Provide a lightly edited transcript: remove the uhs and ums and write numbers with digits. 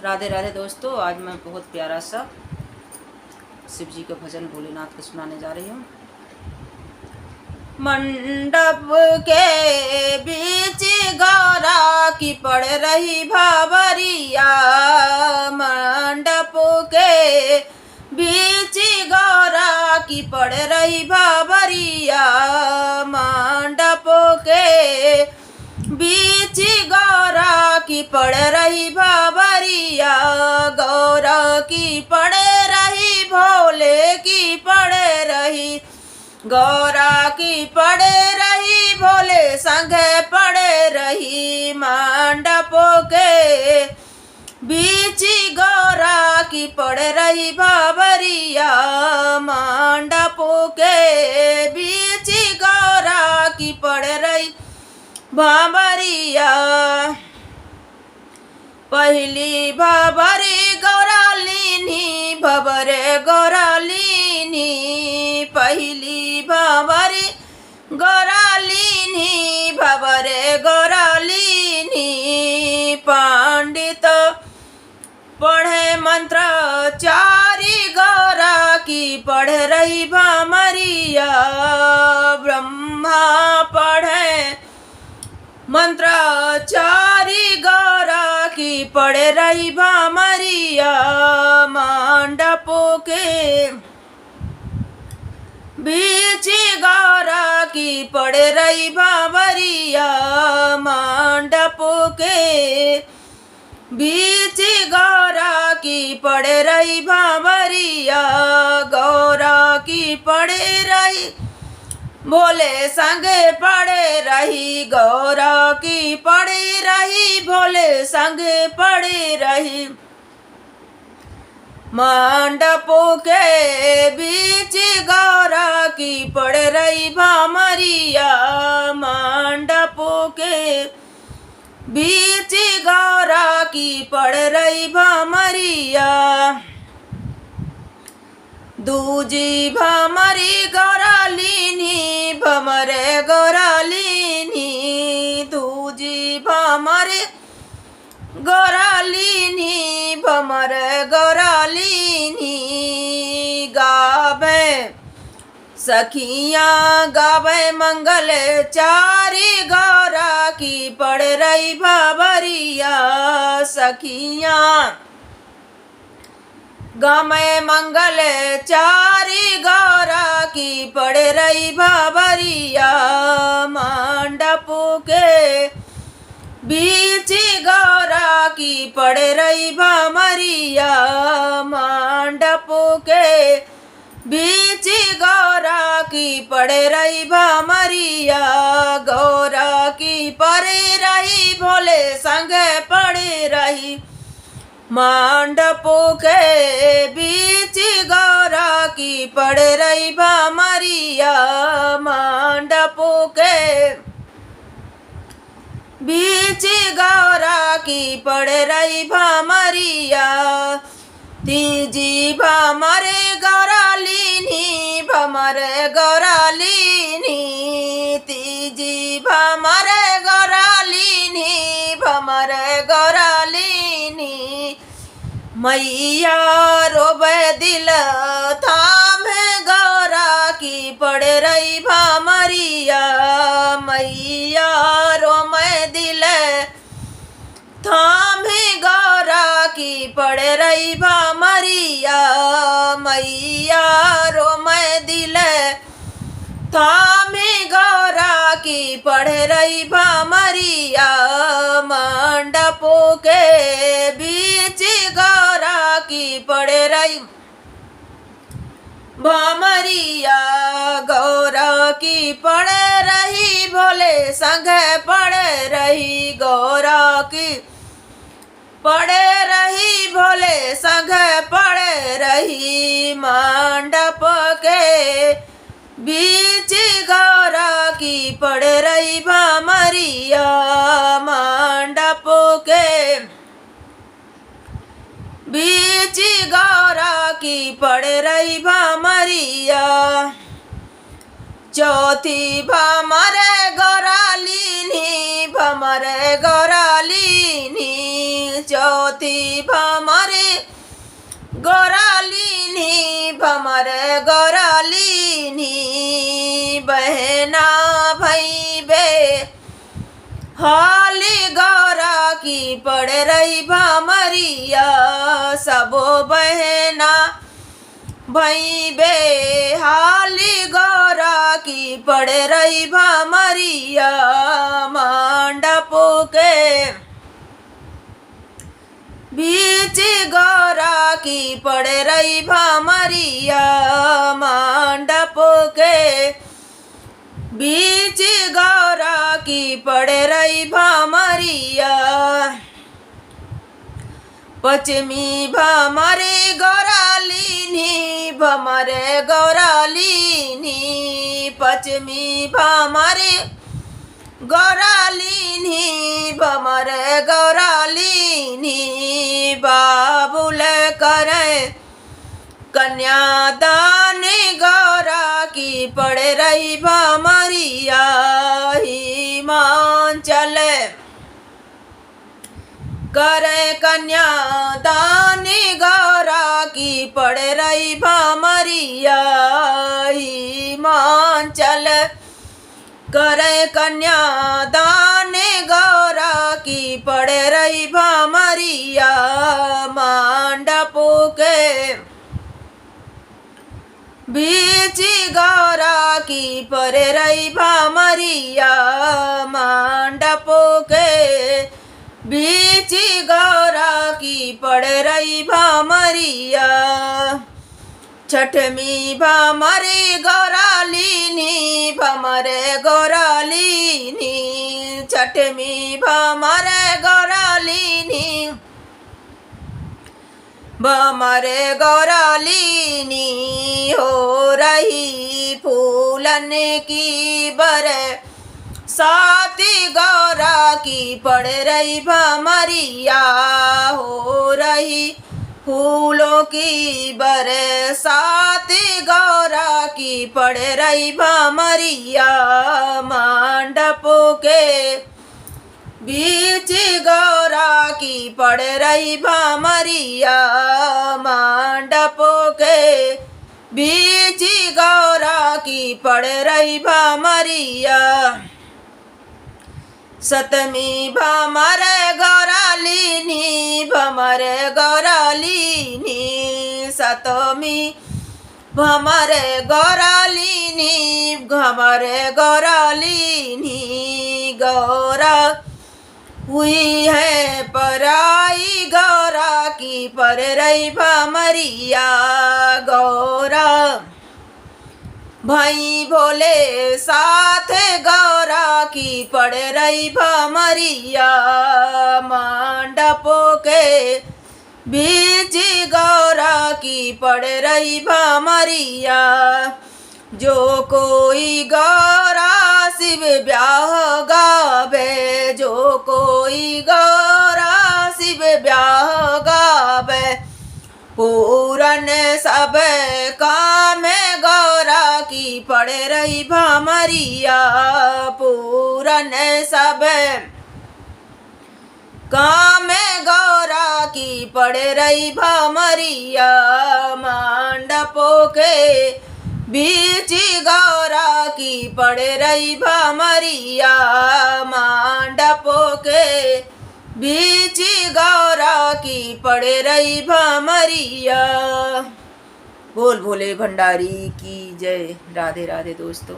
राधे राधे दोस्तों। आज मैं बहुत प्यारा सा शिव जी का भजन भोलेनाथ का सुनाने जा रही हूँ। मंडप के बीच गौरा की पड़ रही भावरिया, मंडप के बीच गौरा की पड़ रही भावरिया, मंडप के बीच गौरा की पड़ रही भावरिया, गौरा की पड़ रही भोले की पड़ रही, गौरा की पड़ रही भोले संग पड़ रही, मंडपों के बीच गौरा की पड़ रही भावरिया, मंडपों के बीच गौरा की पड़ रही भावरिया। पहली भावरी गौरालिनी भवरे गौरालिनी, पहली भावरी गौरालिनी भवरे गौरालिनी, पंडित पढ़े मंत्र चारी गौरा की पढ़ रही भामरिया, ब्रह्मा पढ़े मंत्राचारी गौरा की पड़ रही भामरिया, मंडपों के बीच गौरा की पड़ रही भामरिया, मंडपों के बीच गौरा की पड़ रही भामरिया, गौरा की पड़ रही भोले संग पड़े रही, गौरा की पड़ी रही भोले संग पड़ी रही, मंडपों के बीच गौरा की पड़ रही भामरिया, मंडपों के बीच गौरा की पड़ रही भामरिया। दूजी भमरी गौरालिनी भमरे गौरालिनी, दूजी भमरी गौरालिनी भमरे गौरालिनी, गावे सखियाँ गावे मंगल चारी गौरा की पड़ रही भावरिया, सखियाँ गावे मंगल चारी गौरा की पड़ रही भावरिया, मंडपों के बीच गौरा की पड़ रही भामरिया, मंडपों के बीच गौरा की पड़ रही भामरिया, गौरा की पड़ रही भोले संग पड़ रही, मंडपों के बीच गौरा की पड़ रही भामरिया, मंडपों के बीच गौरा की पड़ रही भामरिया। तीजी भमरे गौरालिनी भमरे गौरालिनी, तीजी भमरे गौरालिनी भमरे गौरालिनी, मैया रोबे दिल थामे गौरा की पड़ रही भामरिया, मैया रोमे दिल थामे गौरा की पड़ रही भामरिया, मैया रोमे दिल थामे गौरा की पड़ रही भामरिया, मंडपों के बीच गौरा की पड़ रही भामरिया, गौरा की पड़ रही भोले संग पड़ रही, गौरा की पड़ रही भोले संग पड़ रही, मंडप के बीच गौरा की पड़ रही भामरिया, मंडपों के बीच गौरा की पड़ रही भामरिया। चौथी भमरे गौरालिनी भमरे गौरालिनी, चौथी भमरे गौरालिनी भमर गौरालिनी बहना भई बे हाली गौरा की पड़ रही भमरिया सबो बहना भई बे हाली गौरा की पड़ रही भमरिया मंडपों के बीच गौरा की पड़ रही भमरिया मंडपों के बीच गौरा की पड़ रही भमरिया पश्चिमी भमरे गौरालिनी भमरे गौरालिनी पश्चिमी भमरे गौरालिनी भमरे गौरालिनी बाबुल करे कन्यादान गौरा की पड़ रही भमरिया हिमांचल करे कन्यादान गौरा की पड़ रही भमरिया हिमांचल करे कन्यादान गौरा की पड़ रही भमरिया मंडपों के बीच गौरा की पड़ रही भमरिया मंडपों के बीच गौरा की पड़ रही भमरिया छठमी भमरे गौरालिनी भमरे गौरालिनी छठमी भमरे गौरालिनी भमरे गौरालिनी हो रही फूलन की बर साथी गौरा की पड़ रही भमरिया हो रही फूलों की बरसात गौरा की पड़ रही भमरिया मंडपों के बीच गौरा की पड़ रही भमरिया मंडपों के बीच गौरा की पड़ रही भमरिया सतमी भमरे गौरालिनी भमरे गौरालिनी सतमी भमरे गौरालिनी भमरे गौरालिनी गौरा हुई है पराई गौरा की पड़ रही भमरिया गौरा भाई भोले साथ गौरा की पड़ रही भमरिया मंडपों के बीच गौरा की पड़ रही भमरिया जो कोई गौरा शिव ब्याह गावे जो कोई गौरा शिव ब्याह गावे पूरन सब काम गौरा की पड़ रही भमरिया पूरन सब काम गौरा की पड़ रही भमरिया मंडपों के बीच गौरा की पड़ रही भमरिया मंडपों के बीच गौरा की पड़ रही भमरिया। बोल भोले भंडारी की जय। राधे राधे दोस्तों।